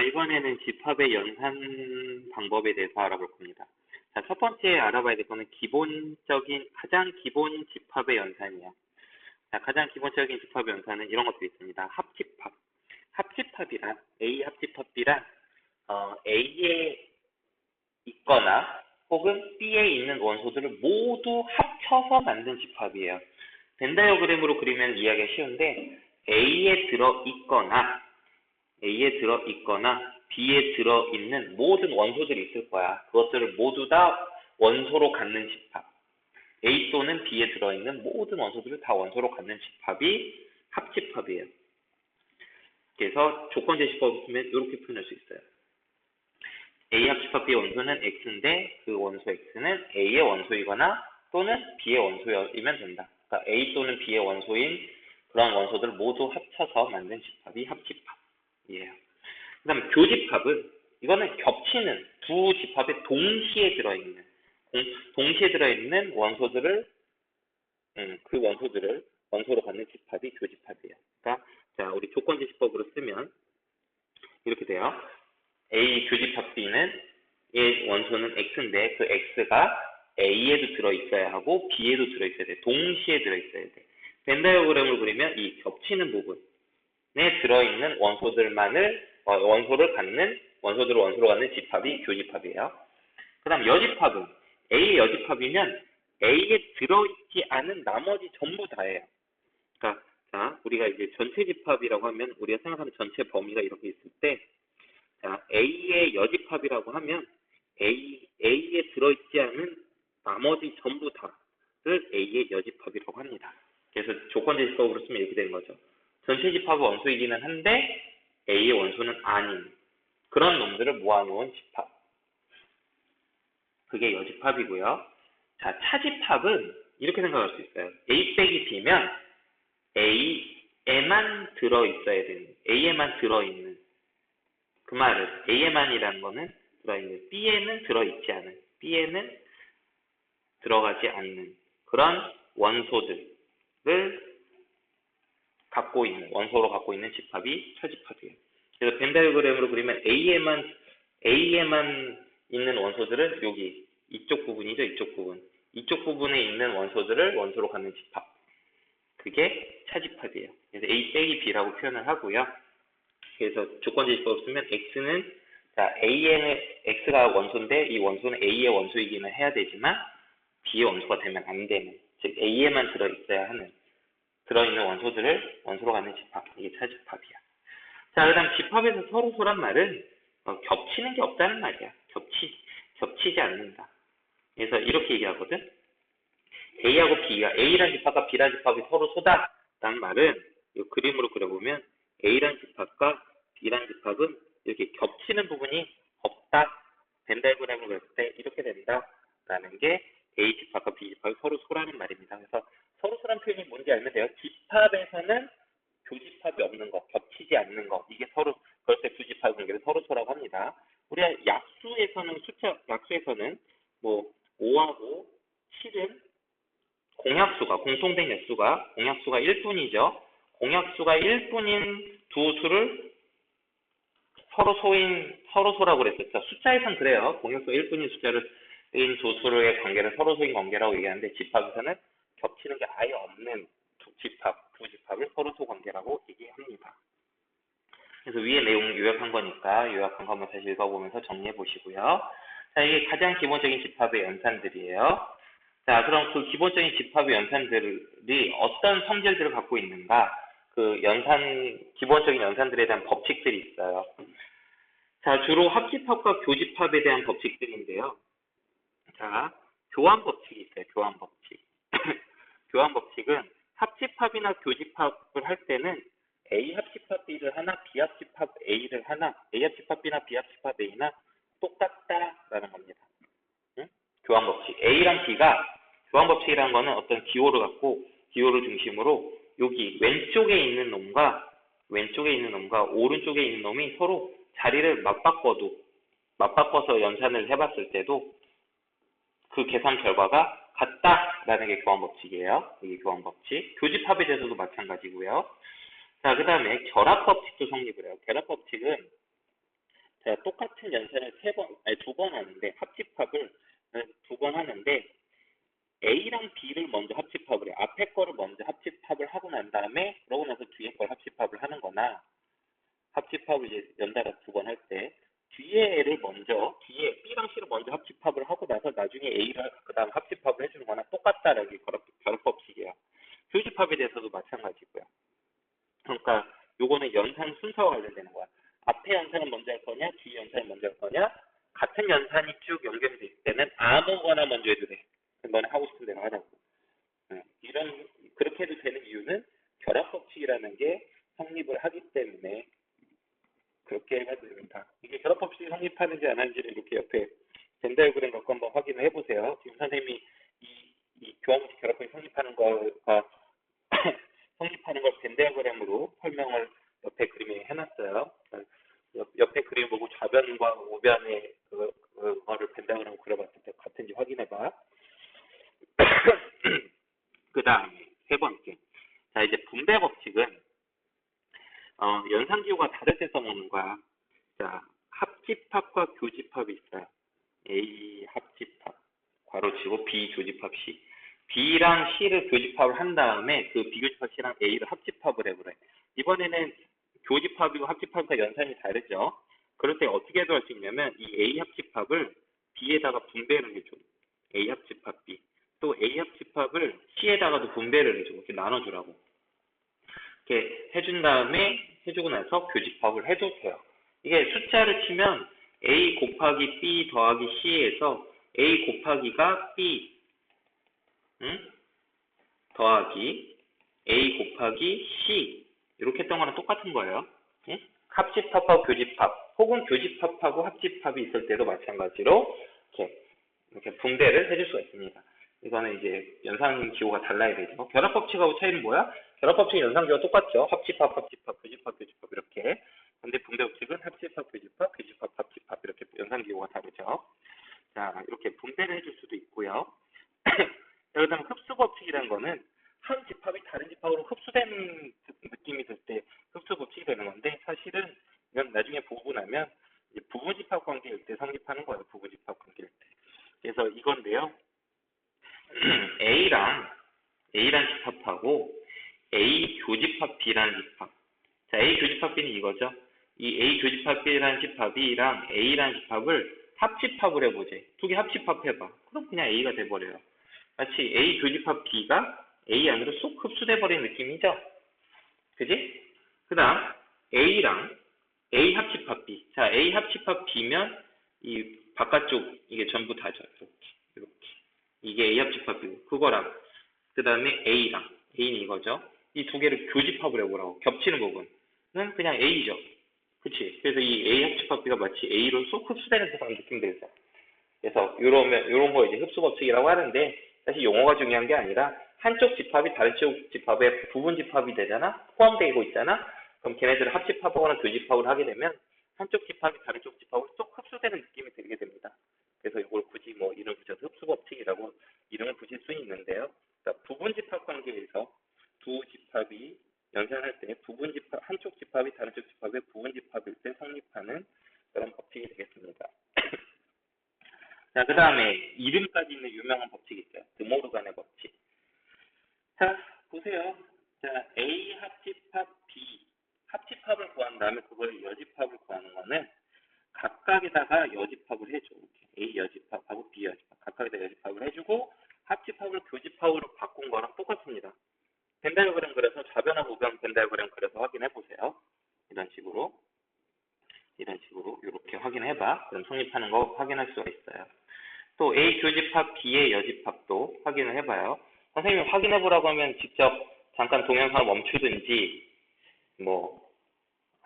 자, 이번에는 집합의 연산 방법에 대해서 알아볼 겁니다. 자, 첫 번째 알아봐야 될 거는 가장 기본 집합의 연산이에요. 자, 가장 기본적인 집합의 연산은 이런 것도 있습니다. 합집합. 합집합이란, A 합집합이란, A에 있거나 혹은 B에 있는 원소들을 모두 합쳐서 만든 집합이에요. 벤 다이어그램으로 그리면 이해하기가 쉬운데, A에 들어있거나 B에 들어있는 모든 원소들이 있을 거야. 그것들을 모두 다 원소로 갖는 집합. A 또는 B에 들어있는 모든 원소들을 다 원소로 갖는 집합이 합집합이에요. 그래서 조건 제시법을 쓰면 이렇게 표현할 수 있어요. A 합집합 B의 원소는 X인데 그 원소 X는 A의 원소이거나 또는 B의 원소이면 된다. 그러니까 A 또는 B의 원소인 그런 원소들을 모두 합쳐서 만든 집합이 합집합이에요. 그 다음에 교집합은 이거는 겹치는 두 집합에 동시에 들어있는 원소들을 그 원소들을 원소로 갖는 집합이 교집합이에요. 그러니까 자, 우리 조건 제시법으로 쓰면 이렇게 돼요. A 교집합 B는 얘 원소는 X인데 그 X가 A에도 들어있어야 하고 B에도 들어있어야 돼. 동시에 들어있어야 돼. 벤 다이어그램을 그리면 이 겹치는 부분에 들어있는 원소들을 원소로 갖는 집합이 교집합이에요. 그 다음 여집합은 A의 여집합이면 A에 들어있지 않은 나머지 전부 다예요. 그러니까 자, 우리가 이제 전체 집합이라고 하면 우리가 생각하는 전체 범위가 이렇게 있을 때 자, A의 여집합이라고 하면 A에 들어있지 않은 나머지 전부 다를 A의 여집합이라고 합니다. 그래서 조건 제시법으로 쓰면 이렇게 되는 거죠. 전체 집합은 원소이기는 한데 A의 원소는 아닌 그런 놈들을 모아놓은 집합. 그게 여집합이고요. 자, 차집합은 이렇게 생각할 수 있어요. A 빼기 B면 A에만 들어있는 그 말은 A에만이라는 거는 들어있는 B에는 들어있지 않은 B에는 들어가지 않는 그런 원소들을 원소로 갖고 있는 집합이 차집합이에요. 그래서 벤 다이어그램으로 그리면 A에만 있는 원소들은 여기 이쪽 부분이죠. 이쪽 부분에 있는 원소들을 원소로 갖는 집합. 그게 차집합이에요. 그래서 A 빼기 B라고 표현을 하고요. 그래서 조건 제시법을 쓰면 X는 자, X가 원소인데 이 원소는 A의 원소이기는 해야 되지만 B의 원소가 되면 안 되는, 즉 A에만 들어있는 원소들을 원소로 갖는 집합. 이게 차집합이야. 자, 그 다음 집합에서 서로소란 말은 겹치는 게 없다는 말이야. 겹치지 않는다. 그래서 이렇게 얘기하거든. A란 집합과 B란 집합이 서로소다라는 말은 이 그림으로 그려보면 A란 집합과 B란 집합은 이렇게 겹치는 부분이 없다. 벤 다이어그램을 그릴 때 이렇게 된다라는 게 A 집합과 B 집합이 서로소라는 말입니다. 그래서 서로소라는 표현이 뭔지 알면 돼요. 집합에서는 교집합이 없는 거, 겹치지 않는 거, 이게 그럴 때 두 집합 관계를 서로소라고 합니다. 우리가 약수에서는 뭐 5하고 7은 공통된 횟수가 1분이죠. 공약수가 1분인 두 수를 서로소라고 그랬었죠. 숫자에선 그래요. 공약수가 1분인 숫자인 두 수의 관계를 서로소인 관계라고 얘기하는데 집합에서는 겹치는 게 아예 없는 두 집합을 서로소 관계라고 얘기합니다. 그래서 위에 내용 요약한 거니까 요약한 거 한번 다시 읽어보면서 정리해 보시고요. 자, 이게 가장 기본적인 집합의 연산들이에요. 자, 그럼 그 기본적인 집합의 연산들이 어떤 성질들을 갖고 있는가? 기본적인 연산들에 대한 법칙들이 있어요. 자, 주로 합집합과 교집합에 대한 법칙들인데요. 자, 교환법칙이 있어요. 교환법칙. 교환법칙은 합집합이나 교집합을 할 때는 A 합집합 B를 하나, B 합집합 A를 하나, A 합집합 B나 B 합집합 A나 똑같다라는 겁니다. 교환법칙. A랑 B가 교환법칙이라는 거는 어떤 기호를 중심으로 여기 왼쪽에 있는 놈과 오른쪽에 있는 놈이 서로 자리를 맞바꿔서 연산을 해봤을 때도 그 계산 결과가 같다라는 게 교환법칙이에요. 이게 교환법칙. 교집합에 대해서도 마찬가지고요. 자, 그 다음에 결합법칙도 성립을 해요. 결합법칙은 자, 똑같은 연산을 두 번 하는데, 합집합을 두 번 하는데, A랑 B를 먼저 합집합을 해. 앞에 거를 먼저 합집합을 하고 난 다음에, 그러고 나서 뒤에 걸 합집합을 하는 거나, 합집합을 이제 연달아 두 번 할 때, 뒤에 B랑 C를 먼저 합집합을 하고 나서 나중에 A를 그 다음 합집합을 해주는 거나 똑같다라는 게 결합법칙이에요. 교집합에 대해서도 마찬가지고요. 그러니까 요거는 연산 순서와 관련되는 거야. 앞에 연산을 먼저 할 거냐, 뒤에 연산을 먼저 할 거냐. 같은 연산이 쭉 연결이 될 때는 아무거나 먼저 해도 돼. 너네 하고 싶은 대로 하라고. 그렇게 해도 되는 이유는 결합법칙이라는 게 성립을 하기 때문에 그렇게 해도 됩니다. 이게 결합법칙이 성립하는지 안 하는지를 이렇게 옆에 벤 다이어그램 갖고 한번 확인을 해보세요. 지금 선생님이 이 교합식 결합법이 성립하는 거가 성립하는 걸 벤 다이어그램으로 설명을 옆에 그림에 해놨어요. 옆에 그림 보고 좌변과 우변의 그거를 벤 다이어그램으로 그려봤을 때 같은지 확인해봐. 그 다음에 세 번째. 자, 이제 분배 법칙은 연산기호가 다를 때 써먹는 거야. 자, 합집합과 교집합이 있어요. A 합집합, 괄호치고 B 교집합 C. B랑 C를 교집합을 한 다음에 그 비교집합 C랑 A를 합집합을 해보래. 이번에는 교집합이고 합집합과 연산이 다르죠. 그럴 때 어떻게 할 수 있냐면 이 A 합집합을 B에다가 분배를 해줘. A 합집합 B. 또 A 합집합을 C에다가도 분배를 해줘. 이렇게 나눠주라고. 이렇게 해준 다음에 해주고 나서 교집합을 해도 돼요. 이게 숫자를 치면 A 곱하기 B 더하기 C에서 A 곱하기가 B 더하기 A 곱하기 C 이렇게 했던 거랑 똑같은 거예요. 합집합하고 교집합 혹은 교집합하고 합집합이 있을 때도 마찬가지로 이렇게 분배를 해줄 수가 있습니다. 이거는 이제 연산 기호가 달라야 되죠. 결합법칙하고 차이는 뭐야? 결합법칙은 연산 기호가 똑같죠. 합집합, 교집합 이렇게. 근데 분배 법칙은 합집합, 교집합, 합집합 이렇게 연산 기호가 다르죠. 자, 이렇게 분배를 해줄 수도 있고요. 그다음 흡수 법칙이라는 거는 한 집합이 다른 집합으로 흡수된 느낌이 들 때 흡수 법칙이 되는 건데 사실은 이건 나중에 보고 나면 부분 집합 관계일 때 성립하는 거예요. 부분 집합 관계일 때. 그래서 이건데요. A랑 집합하고 A 교집합 B라는 집합. 자, A 교집합 B는 이거죠. 이 A 교집합 B라는 집합이랑 A라는 집합을 합집합을 해보지. 두 개 합집합 해봐. 그럼 그냥 A가 돼버려요. 마치 A 교집합 B가 A 안으로 쏙 흡수돼 버린 느낌이죠. 그지? 그 다음 A랑 A 합집합 B. 자, A 합집합 B면 이 바깥쪽 이게 전부 다죠. 이렇게. 이게 A 합집합 B고 그거랑 그 다음에 A는 이거죠. 이 두 개를 교집합을 해보라고. 겹치는 부분은 그냥 A죠. 그치? 그래서 이 A 합집합 B가 마치 A로 쏙 흡수되는 듯한 느낌 들죠. 그래서 요런 거 이제 흡수 법칙이라고 하는데 사실 용어가 중요한 게 아니라 한쪽 집합이 다른 쪽 집합의 부분 집합이 되잖아. 포함되고 있잖아. 그럼 걔네들을 합집합하거나 교집합을 하게 되면 한쪽 집합이 다른 쪽 집합을 쏙 흡수되는 느낌이 들게 됩니다. 그래서 이걸 굳이 뭐 이름 붙여서 흡수 법칙이라고 이름을 붙일 수 있는데요. 그러니까 부분 집합 관계에서 두 집합이 연산할 때 한쪽 집합이 다른 쪽 집합의 부분 집합일 때 성립하는 그런 법칙이 되겠습니다. 자, 그 다음에 이름까지 있는 유명한 법칙이 있어요. 드모르간의 법칙. 자, 보세요. 자, A 합집합 B 합집합을 구한 다음에 그걸 여집합을 구하는 거는 각각에다가 여집합을 해줘. A 여집합하고 B 여집합 각각에다 여집합을 해주고 합집합을 교집합으로 바꾼 거랑 똑같습니다. 벤 다이어그램 그려서 좌변하고 우변 벤 다이어그램 그려서 확인해 보세요. 이런 식으로 이렇게 확인해봐. 그럼 성립하는 거 확인할 수가 있어요. 또 A 교집합 B의 여집합도 확인을 해봐요. 선생님이 확인해보라고 하면 직접 잠깐 동영상을 멈추든지 뭐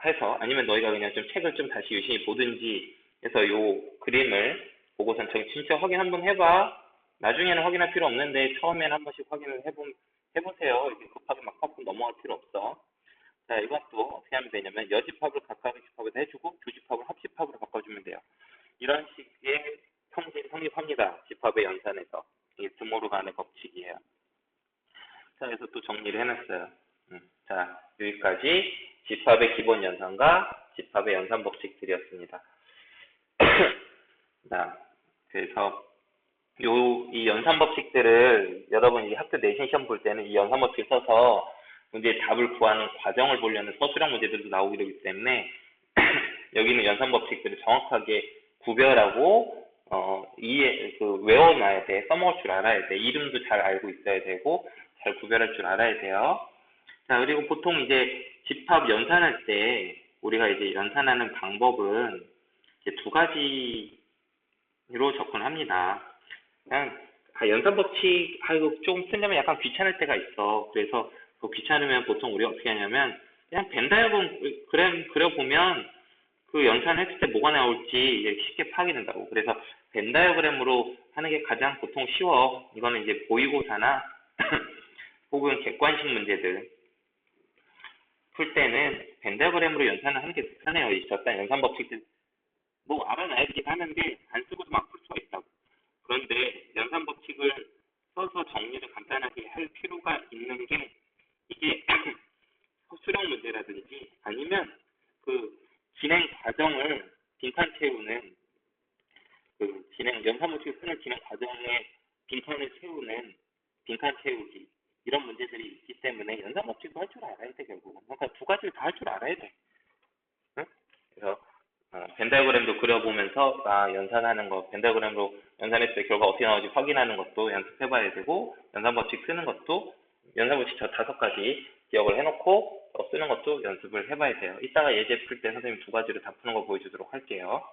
해서 아니면 너희가 그냥 좀 책을 좀 다시 유심히 보든지 해서 요 그림을 보고선 진짜 확인 한번 해봐. 나중에는 확인할 필요 없는데 처음에는 한 번씩 확인을 해보세요. 이렇게 급하게 막 팍팍 넘어갈 필요 없어. 자, 이것도 어떻게 하면 되냐면 여집합을 각각의 집합에다 해주고 교집합을 합집합으로 바꿔주면 돼요. 이런 식의 형식이 성립합니다. 집합의 연산에서. 이게 드모르간의 법칙이에요. 자, 그래서 또 정리를 해놨어요. 자, 여기까지 집합의 기본 연산과 집합의 연산 법칙들이었습니다. 자, 그래서 이 연산 법칙들을 여러분 이 학교 내신 시험 볼 때는 이 연산 법칙 써서 문제의 답을 구하는 과정을 보려는 서술형 문제들도 나오게 되기 때문에 여기는 연산 법칙들을 정확하게 구별하고 외워놔야 돼. 써먹을 줄 알아야 돼. 이름도 잘 알고 있어야 되고 잘 구별할 줄 알아야 돼요. 자, 그리고 보통 이제 집합 연산할 때 우리가 이제 연산하는 방법은 이제 두 가지로 접근합니다. 그냥 연산 법칙하고 좀 쓰려면 약간 귀찮을 때가 있어. 그래서 그 귀찮으면 보통 우리가 어떻게 하냐면 그냥 벤 다이어그램 그려보면 그 연산했을 때 뭐가 나올지 이제 쉽게 파악이 된다고. 그래서 벤 다이어그램으로 하는 게 가장 보통 쉬워. 이거는 이제 모의고사나 혹은 객관식 문제들 풀 때는 벤 다이어그램으로 연산을 하는 게 편해요. 이 어떤 연산 법칙들 뭐 알아놔야 되긴 하는데 안 쓰고도 막 풀 수가 있다고. 그런데 연산 법칙을 써서 정리를 간단하게 할 필요가 있는 게 이게 수령 문제라든지 아니면 그 진행 과정을 빈칸 채우는 연산 법칙을 쓰는 진행 과정에 빈칸을 채우는 빈칸 채우기 이런 문제들이 있기 때문에 연산 법칙도 할 줄 알아야 돼 결국은. 그러니까 두 가지를 다 할 줄 알아야 돼. 응? 그래서 벤 다이어그램도 그려보면서 연산하는 거, 벤 다이어그램으로 연산했을 때 결과 어떻게 나오는지 확인하는 것도 연습해봐야 되고 연산 법칙 쓰는 것도 연산 법칙 저 5가지 기억을 해놓고 쓰는 것도 연습을 해봐야 돼요. 이따가 예제 풀 때 선생님 두 가지를 다 푸는 거 보여주도록 할게요.